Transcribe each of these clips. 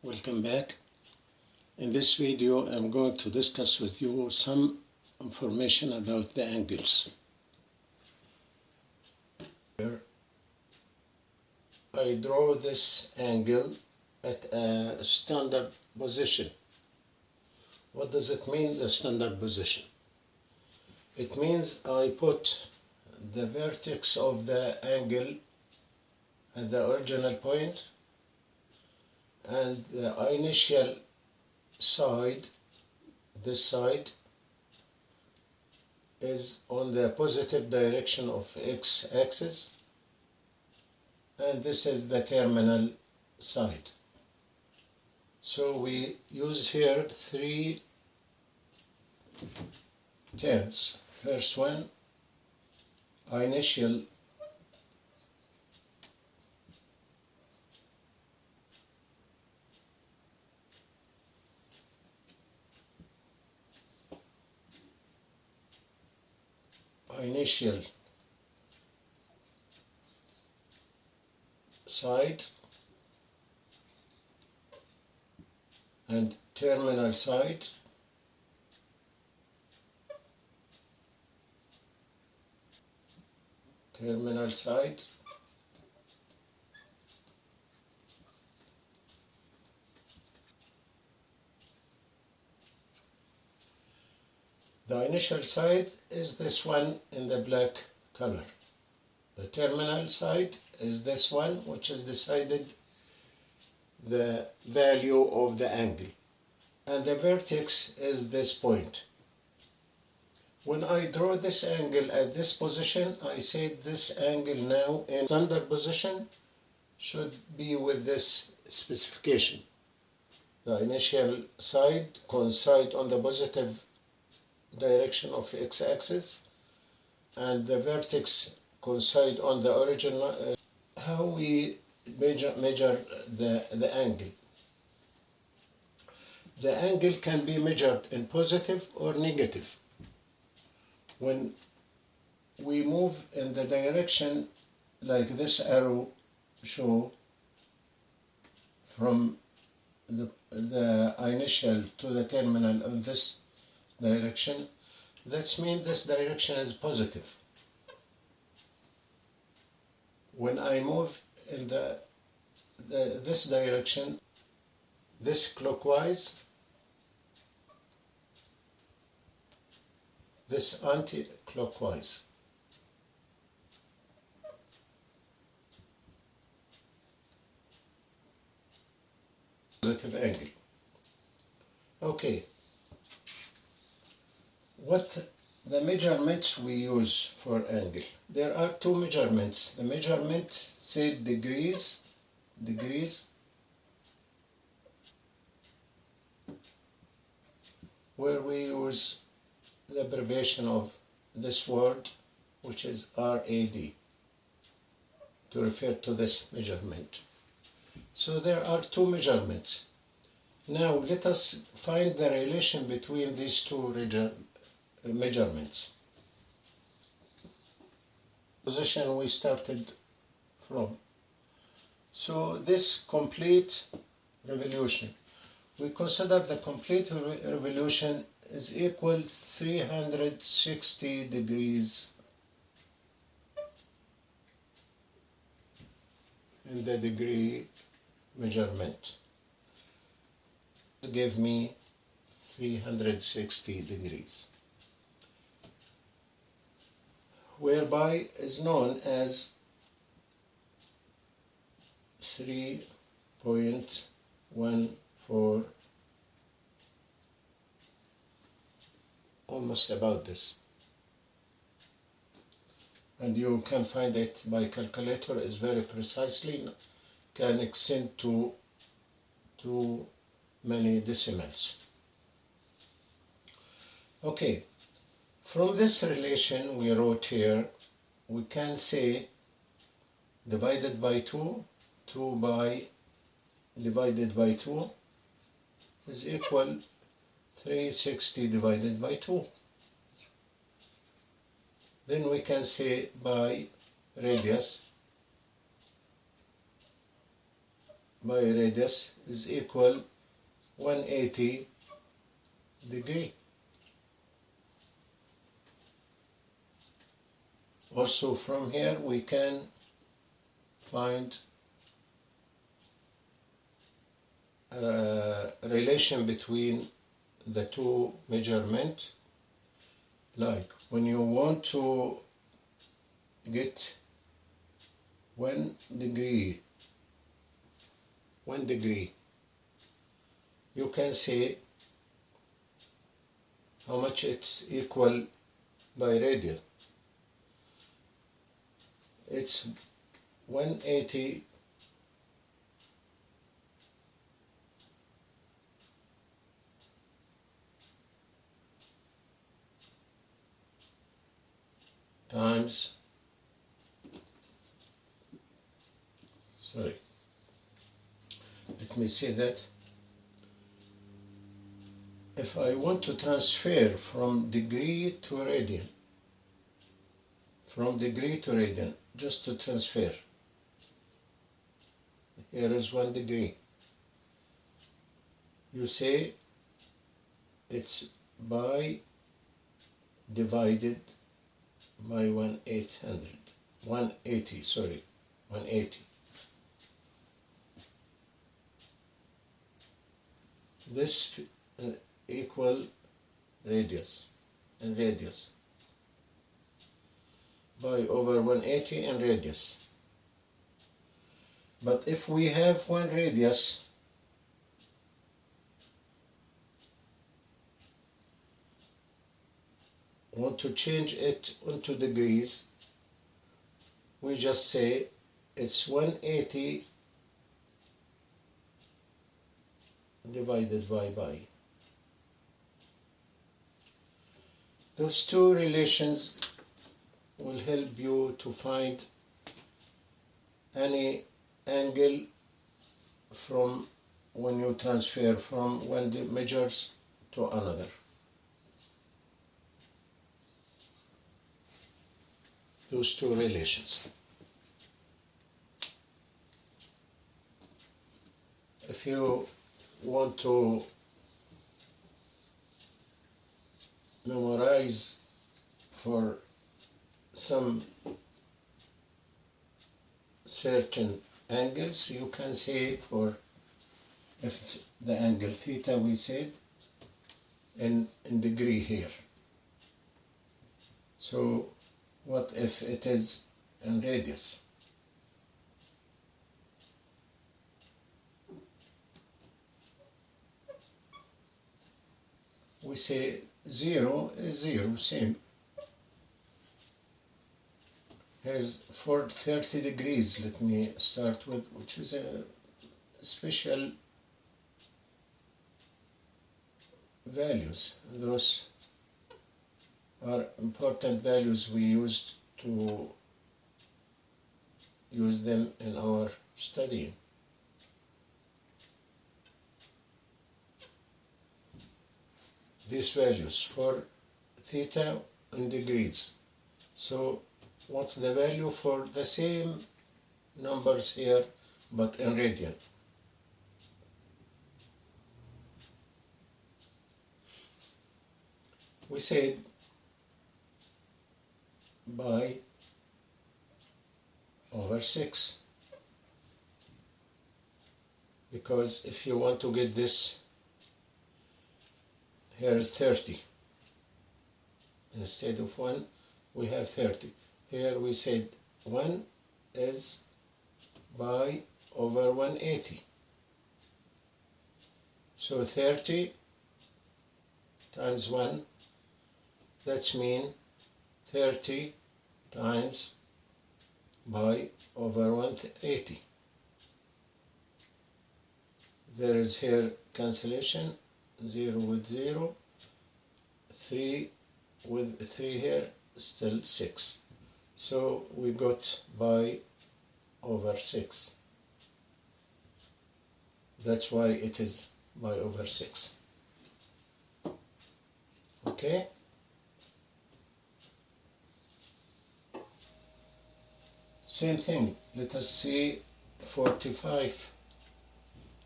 Welcome back. In this video, I'm going to discuss with you some information about the angles. Here, I draw this angle at a standard position. What does it mean, the standard position? It means I put the vertex of the angle at the original point, and the initial side, this side, is on the positive direction of x-axis, and this is the terminal side. So we use here three terms. First one, initial side and terminal side. Terminal side. The initial side is this one in the black color. The terminal side is this one, which is decided the value of the angle. And the vertex is this point. When I draw this angle at this position, I say this angle now in standard position should be with this specification. The initial side coincide on the positive direction of x-axis, and the vertex coincide on the original. How we measure the angle? The angle can be measured in positive or negative. When we move in the direction like this arrow show, from the initial to the terminal in this direction, that means this direction is positive. When I move in this direction, this clockwise, this anti-clockwise. Positive angle. Okay. What the measurements we use for angle? There are two measurements. The measurement said degrees, where we use the abbreviation of this word, which is RAD, to refer to this measurement. So there are two measurements. Now let us find the relation between these two measurements. Position we started from. So this complete revolution, we consider the complete revolution is equal 360 degrees in the degree measurement. This gave me 360 degrees, whereby is known as 3.14, almost about this. And you can find it by calculator, is very precisely, can extend to many decimals. Okay, from this relation we wrote here, we can say divided by 2, 2 by divided by 2 is equal 360 divided by 2. Then we can say by radius by radius is equal 180 degree. Also from here we can find a relation between the two measurements. Like when you want to get 1 degree, you can say how much it's equal by radius. It's 180 times, sorry, let me say that. If I want to transfer from degree to radian, just to transfer, here is 1 degree. You say it's by divided by 180, sorry, 180. This equal radius, and radius by over 180 and radius. But if we have one radius, want to change it into degrees, we just say it's 180 divided by. Those two relations will help you to find any angle from when you transfer from one measures to another. Those two relations. If you want to memorize for some certain angles, you can say for if the angle theta we said in degree here. So what if it is in radius? We say 0 is 0, same. Here's for 30 degrees, let me start with, which is a special values. Those are important values we used to use them in our studying. These values for theta in degrees. So what's the value for the same numbers here but in radian? We said by over 6, because if you want to get this, here's 30. Instead of 1, we have 30. Here we said 1 is by over 180. So 30 times 1, that's mean 30 times by over 180. There is here cancellation, 0 with 0, 3 with 3 here, still 6. So we got by over 6. That's why it is by over 6. Okay? Same thing, let us see 45.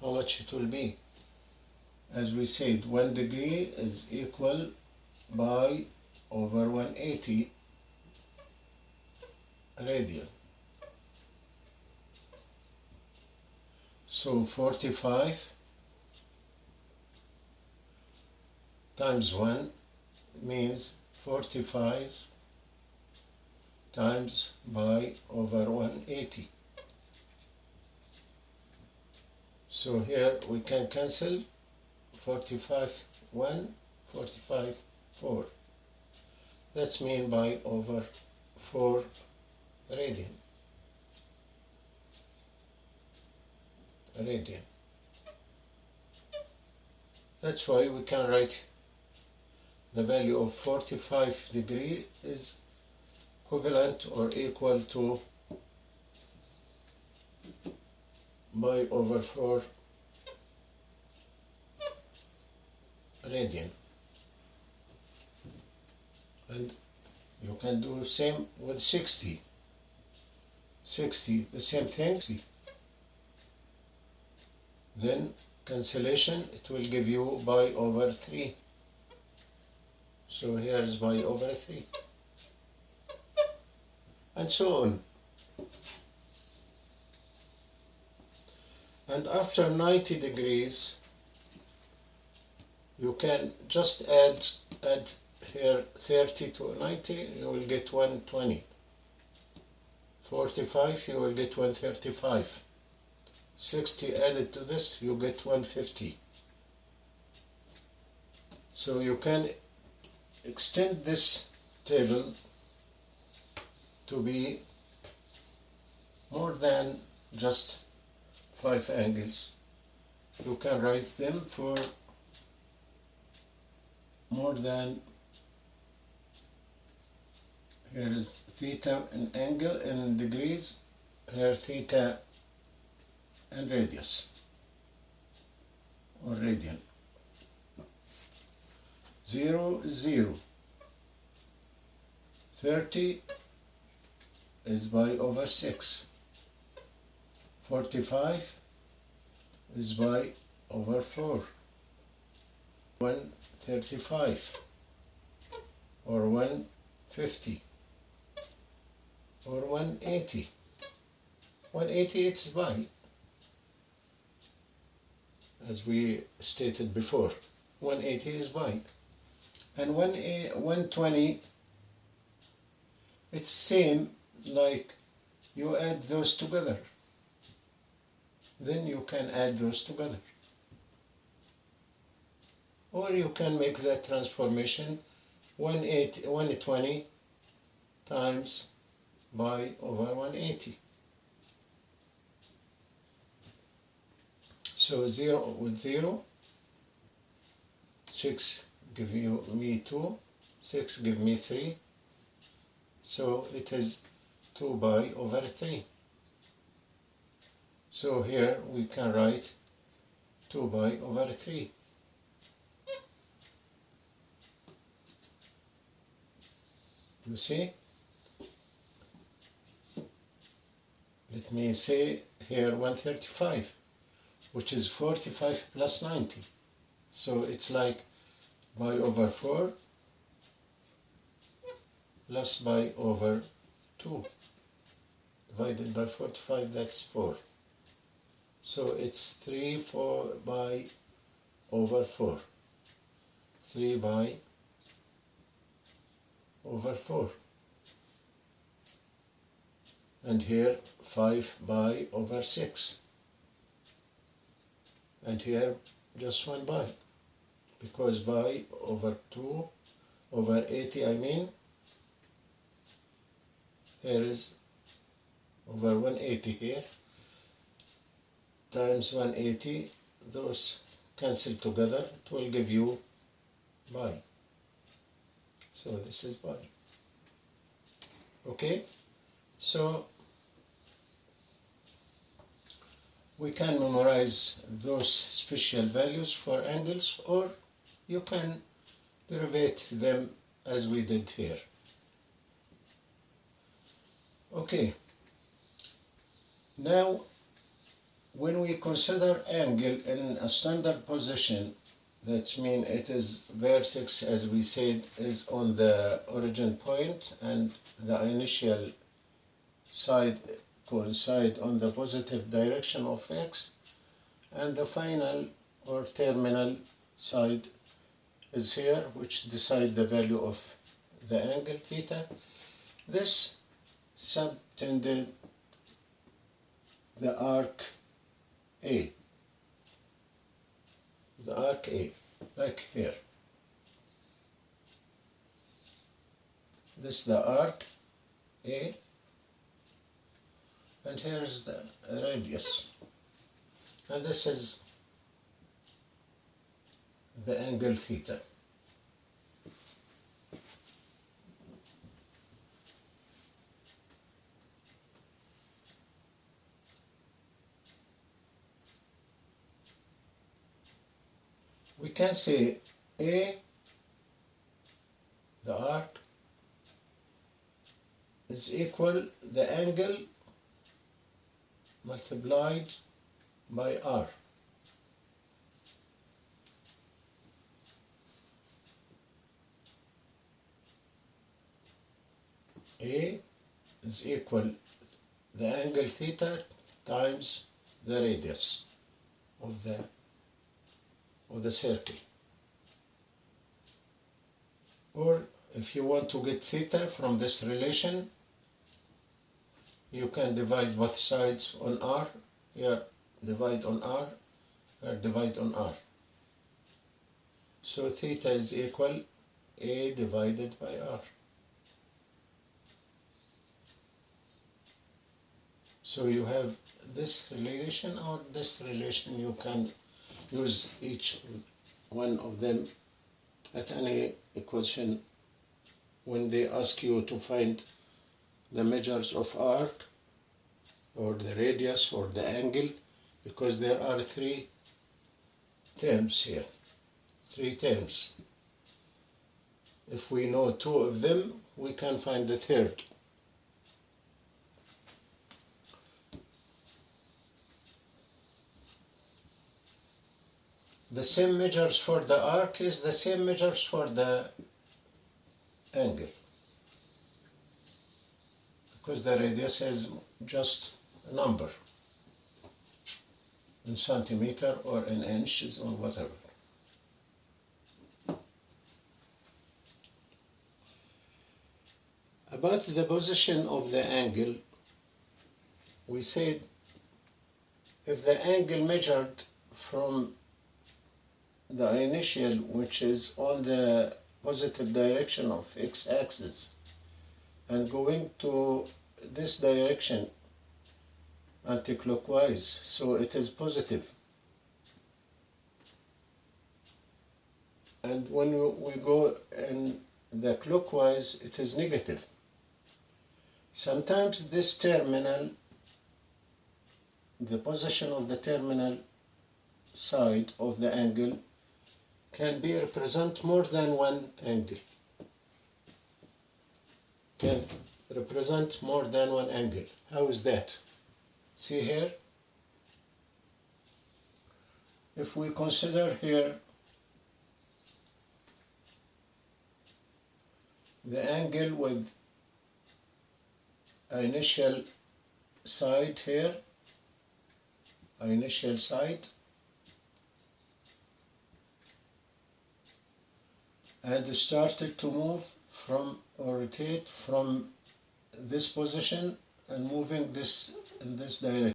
how much it will be. As we said, 1 degree is equal pi over 180 radian. So 45 times 1 means 45 times pi over 180. So here we can cancel 45 1, 45 4. That's mean pi over 4 radian. That's why we can write the value of 45 degree is equivalent or equal to pi over 4 radian. And you can do same with 60. 60, the same thing. Then cancellation, it will give you pi over 3. So here is pi over 3. And so on. And after 90 degrees, you can just add here 30 to 90, you will get 120. 45, you will get 135. 60 added to this, you get 150. So you can extend this table to be more than just 5 angles. You can write them for more than, here is theta in angle in degrees, here theta and radius or radian. 0 is 0. 30 is pi over 6. 45 is pi over 4. 135 or 150 or 180. 180 it's pi, as we stated before. 180 is pi. And 120, it's same like you add those together. Then you can add those together. Or you can make that transformation 120 times pi over 180. So 0 with 0, 6 give me 2, 6 give me 3. So it is 2 pi over 3. So here we can write 2 pi over 3. You see? Let me say here 135, which is 45 plus 90. So it's like pi over 4 plus pi over 2 divided by 45, that's 4. So it's 3 pi over 4. 3 pi over 4. And here 5 pi over 6. And here just 1 pi. Because pi over 2 over 80, I mean, here is over 180 here, times 180, those cancel together, it will give you pi. So this is pi. Okay, so we can memorize those special values for angles, or you can derive them as we did here. Okay, now when we consider angle in a standard position, that means it is vertex, as we said, is on the origin point, and the initial side coincide on the positive direction of x, and the final or terminal side is here, which decide the value of the angle theta. This subtended the arc A. The arc A, like here. This is the arc A, and here is the radius. And this is the angle theta. We can say A, the arc, is equal the angle multiplied by R. A is equal the angle theta times the radius of the circle. Or if you want to get theta from this relation, you can divide both sides on R. Here divide on R, here divide on R. So theta is equal A divided by R. So you have this relation or this relation. You can use each one of them at any equation when they ask you to find the measures of arc or the radius or the angle, because there are three terms here, three terms. If we know two of them, we can find the third. The same measures for the arc is the same measures for the angle, because the radius is just a number in centimeter or in inches or whatever. About the position of the angle, we said if the angle measured from the initial, which is on the positive direction of x-axis, and going to this direction anti-clockwise, so it is positive. And when we go in the clockwise, it is negative. Sometimes this terminal, the position of the terminal side of the angle, can be represent more than one angle. Can represent more than one angle. How is that? See here? If we consider here the angle with initial side here, initial side, and started to move from or rotate from this position and moving this in this direction.